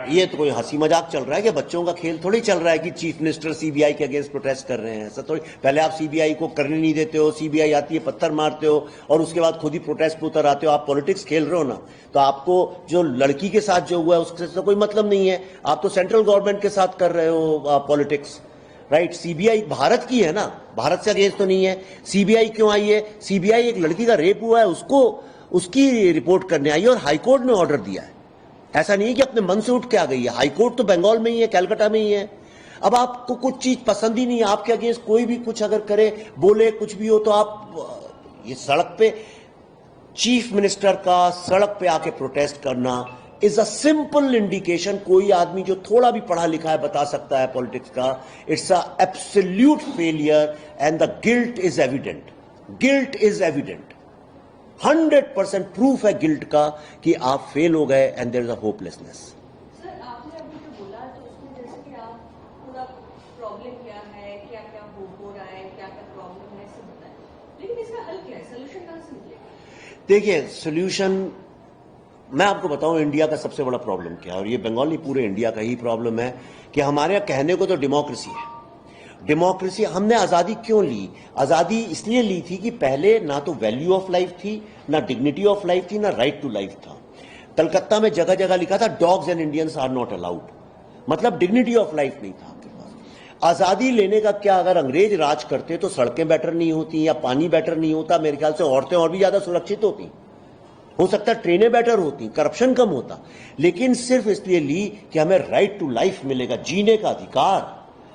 ये तो कोई हंसी मजाक चल रहा है कि बच्चों का खेल थोड़ी चल रहा है कि चीफ मिनिस्टर सीबीआई के अगेंस्ट प्रोटेस्ट कर रहे हैं। ऐसा थोड़ी, पहले आप सीबीआई को करने नहीं देते हो, सीबीआई आती है पत्थर मारते हो और उसके बाद खुद ही प्रोटेस्ट पे उतर आते हो। आप पॉलिटिक्स खेल रहे हो ना, तो आपको जो लड़की के साथ जो हुआ है उससे तो कोई मतलब नहीं है। आप तो सेंट्रल गवर्नमेंट के साथ कर रहे हो पॉलिटिक्स, राइट। सीबीआई भारत की है ना, भारत से अगेंस्ट तो नहीं है। सीबीआई क्यों आई है? सीबीआई एक लड़की का रेप हुआ है उसको उसकी रिपोर्ट करने आई है और हाईकोर्ट ने ऑर्डर दिया है। ऐसा नहीं है कि अपने मन से उठ के आ गई है। हाईकोर्ट तो बंगाल में ही है, कलकत्ता में ही है। अब आपको कुछ चीज पसंद ही नहीं है, आपके अगेंस्ट कोई भी कुछ अगर करे, बोले कुछ भी हो, तो आप ये सड़क पे चीफ मिनिस्टर का सड़क पे आके प्रोटेस्ट करना इज अ सिंपल इंडिकेशन। कोई आदमी जो थोड़ा भी पढ़ा लिखा है बता सकता है पॉलिटिक्स का, it's a absolute failure and the guilt is evident. Guilt is evident, 100% proof है गिल्ट का कि आप फेल हो गए and there is a hopelessness. Sir, आपने अभी जो बोला तो उसमें जैसे कि आप पूरा प्रॉब्लम क्या है, क्या क्या हो रहा है, क्या क्या प्रॉब्लम है, सब बताएं, लेकिन इसका हल क्या है, सोल्यूशन कहां से निकलेगा? देखिए, सोल्यूशन मैं आपको बताऊं इंडिया का सबसे बड़ा प्रॉब्लम क्या है, और ये बंगाल नहीं पूरे इंडिया का ही प्रॉब्लम है कि हमारे यहाँ कहने को तो डेमोक्रेसी है। डेमोक्रेसी, हमने आजादी क्यों ली? आजादी इसलिए ली थी कि पहले ना तो वैल्यू ऑफ लाइफ थी, ना डिग्निटी ऑफ लाइफ थी, ना राइट टू लाइफ था। कलकत्ता में जगह जगह लिखा था dogs and Indians are not allowed, मतलब डिग्निटी ऑफ लाइफ नहीं था आपके पास। आजादी लेने का क्या, अगर अंग्रेज राज करते तो सड़कें बेटर नहीं होती या पानी बेटर नहीं होता, मेरे ख्याल से औरतें और भी ज्यादा सुरक्षित होती, हो सकता है ट्रेनें बेटर होती, करप्शन कम होता। लेकिन सिर्फ इसलिए ली कि हमें राइट टू लाइफ मिलेगा, जीने का अधिकार,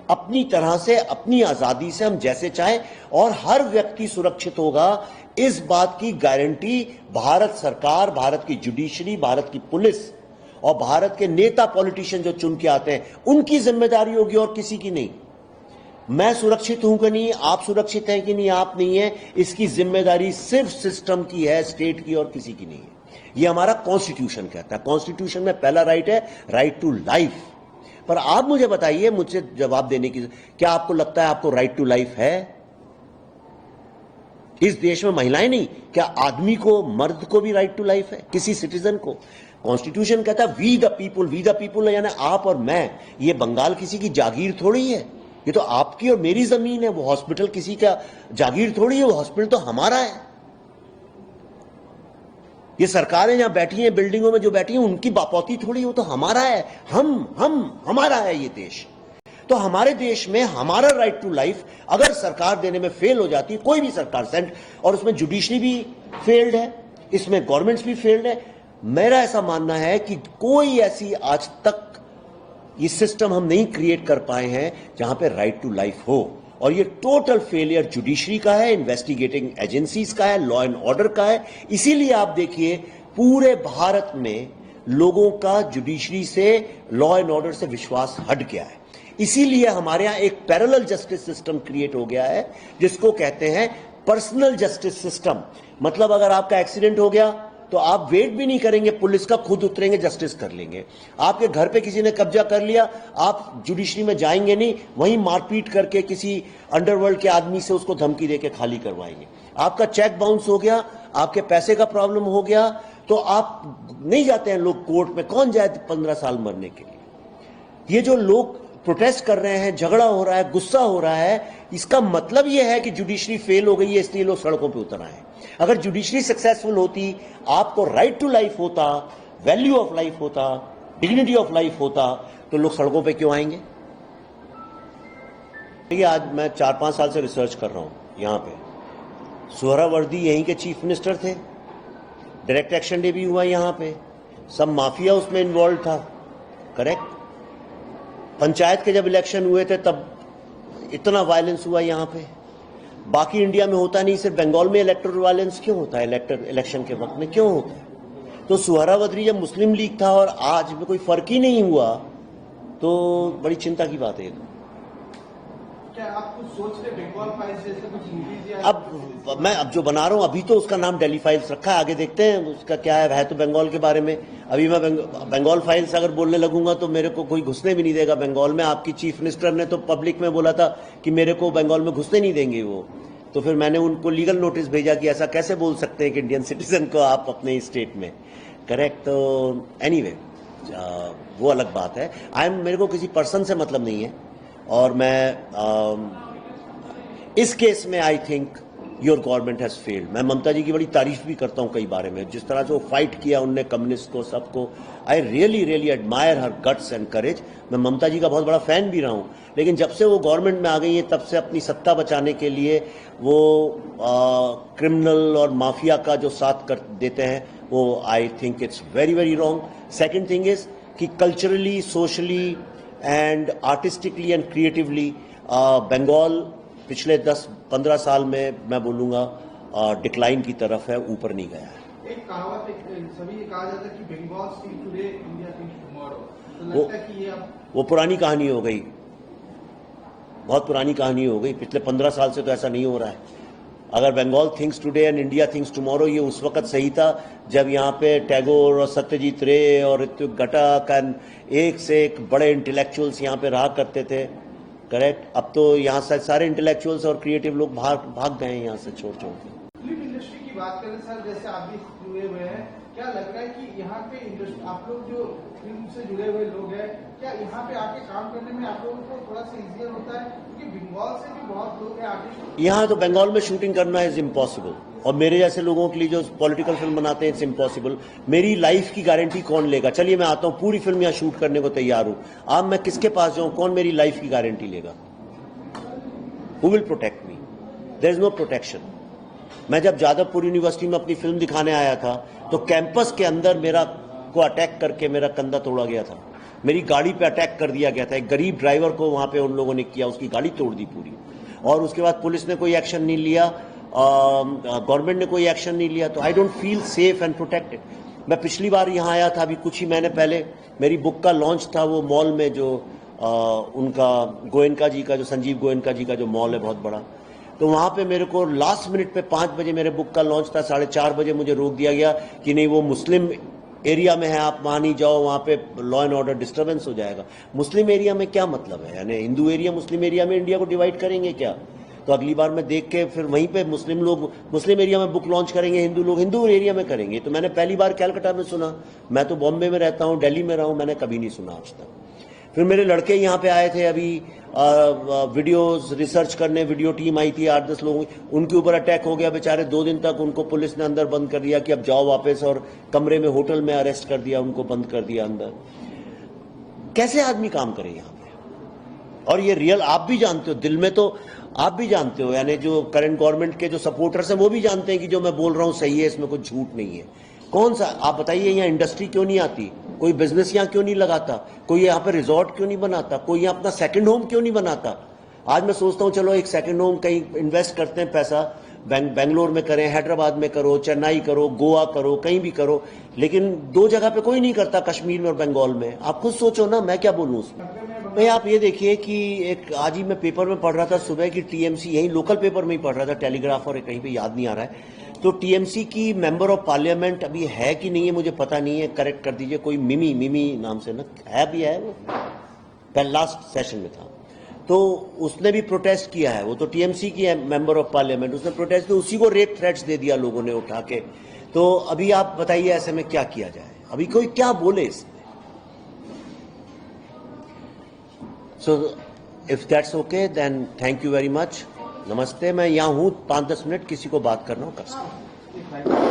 अपनी तरह से अपनी आजादी से हम जैसे चाहे, और हर व्यक्ति सुरक्षित होगा। इस बात की गारंटी भारत सरकार, भारत की जुडिशरी, भारत की पुलिस और भारत के नेता पॉलिटिशियन जो चुन के आते हैं उनकी जिम्मेदारी होगी और किसी की नहीं। मैं सुरक्षित हूं कि नहीं, आप सुरक्षित हैं कि नहीं, आप नहीं है, इसकी जिम्मेदारी सिर्फ सिस्टम की है, स्टेट की, और किसी की नहीं है। ये हमारा कॉन्स्टिट्यूशन कहता है। कॉन्स्टिट्यूशन में पहला राइट है राइट टू लाइफ। पर आप मुझे बताइए, मुझसे जवाब देने की, क्या आपको लगता है आपको राइट टू लाइफ है? इस देश में महिलाएं नहीं, क्या आदमी को, मर्द को भी राइट टू लाइफ है? किसी सिटीजन को? कॉन्स्टिट्यूशन कहता है we the people, we the people यानी आप और मैं। ये बंगाल किसी की जागीर थोड़ी है, ये तो आपकी और मेरी जमीन है। वो हॉस्पिटल किसी का जागीर थोड़ी है, वो हॉस्पिटल तो हमारा है। ये सरकारें जहां बैठी हैं, बिल्डिंगों में जो बैठी हैं, उनकी बापौती थोड़ी, वो तो हमारा है। हमारा है ये देश। तो हमारे देश में हमारा राइट टू लाइफ अगर सरकार देने में फेल हो जाती है, कोई भी सरकार सेंट, और उसमें जुडिशरी भी फेल्ड है, इसमें गवर्नमेंट्स भी फेल्ड है, मेरा ऐसा मानना है कि कोई ऐसी आज तक ये सिस्टम हम नहीं क्रिएट कर पाए हैं जहां पे राइट टू लाइफ हो। और ये टोटल फेलियर जुडिशरी का है, इन्वेस्टिगेटिंग एजेंसीज का है, लॉ एंड ऑर्डर का है। इसीलिए आप देखिए पूरे भारत में लोगों का जुडिशरी से, लॉ एंड ऑर्डर से विश्वास हट गया है। इसीलिए हमारे यहां एक पैरेलल जस्टिस सिस्टम क्रिएट हो गया है जिसको कहते हैं पर्सनल जस्टिस सिस्टम। मतलब अगर आपका एक्सीडेंट हो गया तो आप वेट भी नहीं करेंगे पुलिस का, खुद उतरेंगे, जस्टिस कर लेंगे। आपके घर पे किसी ने कब्जा कर लिया, आप जुडिशरी में जाएंगे नहीं, वहीं मारपीट करके किसी अंडरवर्ल्ड के आदमी से उसको धमकी देके खाली करवाएंगे। आपका चेक बाउंस हो गया, आपके पैसे का प्रॉब्लम हो गया, तो आप नहीं जाते हैं लोग कोर्ट में। कौन जाए 15 साल मरने के लिए? ये जो लोग प्रोटेस्ट कर रहे हैं, झगड़ा हो रहा है, गुस्सा हो रहा है, इसका मतलब यह है कि जुडिशरी फेल हो गई है, इसलिए लोग सड़कों पे उतर आए। अगर जुडिशरी सक्सेसफुल होती, आपको राइट टू लाइफ होता, वैल्यू ऑफ लाइफ होता, डिग्निटी ऑफ लाइफ होता, तो लोग सड़कों पे क्यों आएंगे? देखिए, आज मैं 4-5 साल से रिसर्च कर रहा हूं यहां पे। सोहरावर्दी यहीं के चीफ मिनिस्टर थे, डायरेक्ट एक्शन डे भी हुआ यहां पे, सब माफिया उसमें इन्वॉल्व था, करेक्ट। पंचायत के जब इलेक्शन हुए थे तब इतना वायलेंस हुआ यहां पे, बाकी इंडिया में होता नहीं, सिर्फ बंगाल में इलेक्टोरल वायलेंस क्यों होता है? इलेक्शन के वक्त में क्यों होता है? तो सोहरावर्दी जब मुस्लिम लीग था और आज में कोई फर्क ही नहीं हुआ, तो बड़ी चिंता की बात है। क्या आप कुछ सोच रहे बंगाल फाइल्स जैसे कुछ मूवीज? या अब मैं जो बना रहा हूं अभी तो उसका नाम दिल्ली फाइल्स रखा है, आगे देखते हैं उसका क्या है तो बंगाल के बारे में। अभी मैं बंगाल फाइल्स अगर बोलने लगूंगा तो मेरे को कोई घुसने भी नहीं देगा बंगाल में। आपकी चीफ मिनिस्टर ने तो पब्लिक में बोला था कि मेरे को बंगाल में घुसने नहीं देंगे वो, तो फिर मैंने उनको लीगल नोटिस भेजा कि ऐसा कैसे बोल सकते हैं कि इंडियन सिटीजन को आप अपने स्टेट में, करेक्ट। तो एनीवे, वो अलग बात है। मेरे को किसी पर्सन से मतलब नहीं है, और मैं इस केस में I think your government has failed. मैं ममता जी की बड़ी तारीफ भी करता हूं कई बारे में, जिस तरह से वो फाइट किया उनने कम्युनिस्ट को, सबको। I really really admire her guts and courage. मैं ममता जी का बहुत बड़ा फैन भी रहा हूं, लेकिन जब से वो गवर्नमेंट में आ गई है तब से अपनी सत्ता बचाने के लिए वो क्रिमिनल और माफिया का जो साथ कर देते हैं, वो I think it's very very wrong. Second thing is कि culturally, socially and artistically and creatively Bengal पिछले 10-15 साल में मैं बोलूंगा डिक्लाइन की तरफ है, ऊपर नहीं गया है। एक कहावत सभी ये कहा जाता है कि Bengal think today, India think tomorrow. तो लगता है कि ये अब वो पुरानी कहानी हो गई, बहुत पुरानी कहानी हो गई। पिछले 15 साल से तो ऐसा नहीं हो रहा है। अगर Bengal thinks today and India thinks tomorrow, ये उस वक्त सही था जब यहाँ पे टैगोर और सत्यजीत रे और ऋत्विक घटक एंड एक से एक बड़े इंटेलेक्चुअल्स यहाँ पे रहा करते थे। करेक्ट। अब तो यहाँ से सारे इंटेलेक्चुअल्स और क्रिएटिव लोग भाग गए हैं यहाँ से छोड़ के। फिल्म इंडस्ट्री की बात करें सर, जैसे आप भी जुड़े हुए हैं, क्या लग रहा है कि यहाँ पे इंडस्ट्री, आप लोग जो फिल्म से जुड़े हुए लोग हैं, क्या यहाँ पे आके काम करने में आप लोगों को थोड़ा सा इजियर होता है? क्योंकि बंगाल से भी बहुत लोग हैं आर्टिस्ट। यहाँ तो बंगाल में शूटिंग करना इज इम्पॉसिबल, और मेरे जैसे लोगों के लिए जो पॉलिटिकल फिल्म बनाते हैं इट्स इम्पॉसिबल। मेरी लाइफ की गारंटी कौन लेगा? चलिए मैं आता हूँ, पूरी फिल्म यहाँ शूट करने को तैयार हूँ, अब मैं किसके पास जाऊँ? कौन मेरी लाइफ की गारंटी लेगा? Who will protect me? There is no protection. मैं जब जादवपुर यूनिवर्सिटी में अपनी फिल्म दिखाने आया था तो कैंपस के अंदर मेरा को अटैक करके मेरा कंधा तोड़ा गया था, मेरी गाड़ी पे अटैक कर दिया गया था। एक गरीब ड्राइवर को वहां पे उन लोगों ने किया, उसकी गाड़ी तोड़ दी पूरी, और उसके बाद पुलिस ने कोई एक्शन नहीं लिया, गवर्नमेंट ने कोई एक्शन नहीं लिया। तो I don't feel safe and protected. मैं पिछली बार यहाँ आया था, अभी कुछ ही महीने पहले मेरी बुक का लॉन्च था वो मॉल में, जो उनका गोयनका जी का, जो संजीव गोयनका जी का जो मॉल है बहुत बड़ा, तो वहां पे मेरे को लास्ट मिनट पे 5 बजे मेरे बुक का लॉन्च था, 4:30 बजे मुझे रोक दिया गया कि नहीं वो मुस्लिम एरिया में है, आप वहां नहीं जाओ, वहां पे लॉ एंड ऑर्डर डिस्टर्बेंस हो जाएगा। मुस्लिम एरिया में क्या मतलब है? यानी हिंदू एरिया मुस्लिम एरिया में इंडिया को डिवाइड करेंगे क्या? तो अगली बार मैं देख के फिर वहीं पे मुस्लिम लोग मुस्लिम एरिया में बुक लॉन्च करेंगे, हिंदू लोग हिंदू एरिया में करेंगे। तो मैंने पहली बार कैलकाटा में सुना, मैं तो बॉम्बे में रहता हूँ, दिल्ली में रहा हूँ, मैंने कभी नहीं सुना आज तक। फिर मेरे लड़के यहाँ पे आए थे अभी वीडियोस रिसर्च करने, वीडियो टीम आई थी 8-10 लोगों की, उनके ऊपर अटैक हो गया बेचारे। 2 दिन तक उनको पुलिस ने अंदर बंद कर दिया कि अब जाओ वापस, और कमरे में होटल में अरेस्ट कर दिया, उनको बंद कर दिया अंदर। कैसे आदमी काम करे यहाँ पे? और ये रियल आप भी जानते हो, दिल में तो आप भी जानते हो, यानी जो करंट गवर्नमेंट के जो सपोर्टर्स हैं वो भी जानते हैं कि जो मैं बोल रहा हूँ सही है, इसमें कुछ झूठ नहीं है। कौन सा आप बताइए, यहाँ इंडस्ट्री क्यों नहीं आती? कोई बिजनेस यहाँ क्यों नहीं लगाता? कोई यहाँ पे रिजॉर्ट क्यों नहीं बनाता? कोई यहाँ अपना सेकंड होम क्यों नहीं बनाता? आज मैं सोचता हूँ चलो एक सेकंड होम कहीं इन्वेस्ट करते हैं पैसा, बेंगलोर में करें, हैदराबाद में करो, चेन्नई करो, गोवा करो, कहीं भी करो, लेकिन 2 जगह पे कोई नहीं करता, कश्मीर में और बंगाल में। आप खुद सोचो ना, मैं क्या बोलूँ उसमें। भाई आप ये देखिए कि एक आज ही मैं पेपर में पढ़ रहा था सुबह की टीएमसी, यही लोकल पेपर में ही पढ़ रहा था, टेलीग्राफ और कहीं पे याद नहीं आ रहा है, तो टीएमसी की मेंबर ऑफ पार्लियामेंट अभी है कि नहीं है मुझे पता नहीं है, करेक्ट कर दीजिए, कोई मिमी नाम से ना है, अभी है वो, लास्ट सेशन में था, तो उसने भी प्रोटेस्ट किया है। वो तो टीएमसी की है मेंबर ऑफ पार्लियामेंट, उसने प्रोटेस्ट किया, उसी को रेप थ्रेट्स दे दिया लोगों ने उठा के। तो अभी आप बताइए ऐसे में क्या किया जाए? अभी कोई क्या बोले इसमें? So if that's okay then thank you very much, नमस्ते। मैं यहाँ हूँ 5-10 मिनट, किसी को बात करना हो कर सकते।